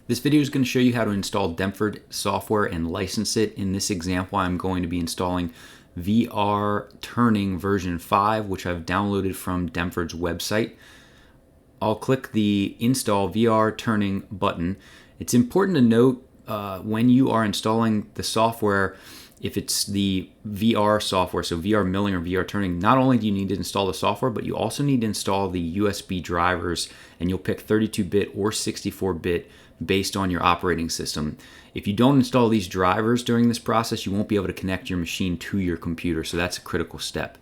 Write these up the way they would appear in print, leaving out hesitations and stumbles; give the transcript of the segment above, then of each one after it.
This video is going to show you how to install Denford software and license it. In this example, I'm going to be installing VR Turining version 5, which I've downloaded from Denford's website. I'll click the Install VR Turining button. It's important to note when you are installing the software, if it's the VR software, so VR milling or VR turning, not only do you need to install the software, but you also need to install the USB drivers, and you'll pick 32-bit or 64-bit based on your operating system. If you don't install these drivers during this process, you won't be able to connect your machine to your computer, so that's a critical step.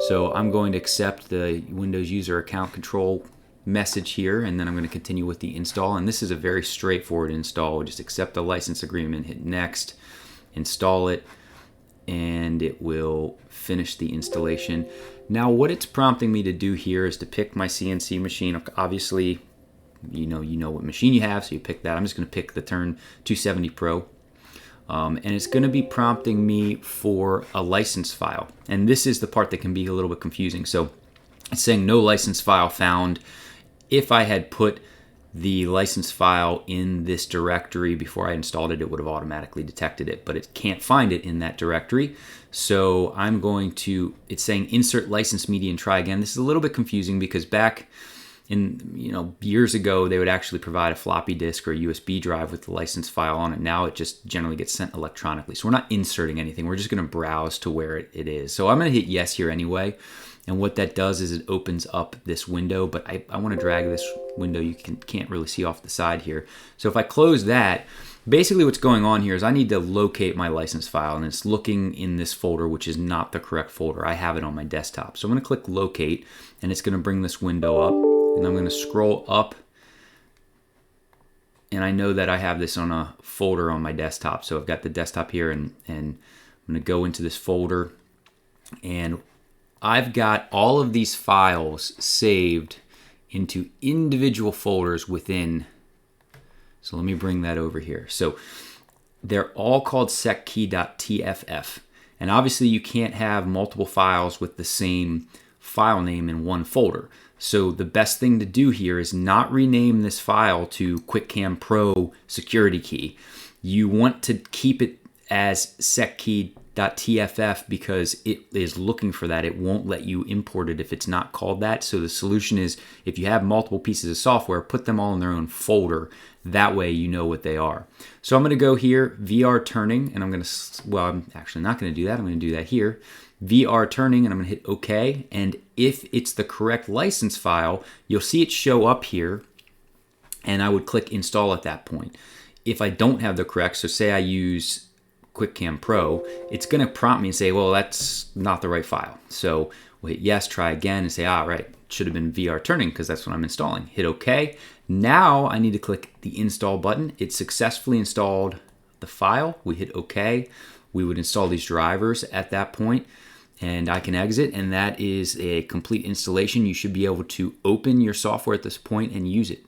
So I'm going to accept the Windows User Account Control message here, and then I'm going to continue with the install. And this is a very straightforward install. Just accept the license agreement, hit next, install it, and it will finish the installation. Now what it's prompting me to do here is to pick my CNC machine. Obviously you know what machine you have, so you pick that. I'm just going to pick the Turn 270 Pro, and it's going to be prompting me for a license file, and this is the part that can be a little bit confusing. So it's saying no license file found. If I had put the license file in this directory before I installed it, it would have automatically detected it, but it can't find it in that directory. So I'm going to, it's saying insert license media and try again. This is a little bit confusing because back in years ago, they would actually provide a floppy disk or a USB drive with the license file on it. Now it just generally gets sent electronically. So we're not inserting anything. We're just going to browse to where it is. So I'm going to hit yes here anyway. And what that does is it opens up this window, but I want to drag this window. You can't really see off the side here. So if I close that, basically what's going on here is I need to locate my license file, and it's looking in this folder, which is not the correct folder. I have it on my desktop. So I'm going to click locate, and it's going to bring this window up, and I'm going to scroll up, and I know that I have this on a folder on my desktop. So I've got the desktop here, and I'm going to go into this folder, and I've got all of these files saved into individual folders within. So let me bring that over here. So they're all called seckey.tff. And obviously you can't have multiple files with the same file name in one folder. So the best thing to do here is not rename this file to QuickCam Pro security key. You want to keep it as seckey.tff because it is looking for that. It won't let you import it if it's not called that. So the solution is, if you have multiple pieces of software, put them all in their own folder. That way you know what they are. So I'm going to go here, VR Turning, and I'm going to, well, I'm actually not going to do that. I'm going to do that here, VR Turning, and I'm going to hit OK. And if it's the correct license file, you'll see it show up here, and I would click install at that point. If I don't have the correct, so say I use QuickCam Pro, it's going to prompt me and say, well, that's not the right file. So we'll hit yes, try again, and say, right, it should have been VR Turning because that's what I'm installing. Hit OK. Now I need to click the install button. It successfully installed the file. We hit OK. We would install these drivers at that point, and I can exit, and that is a complete installation. You should be able to open your software at this point and use it.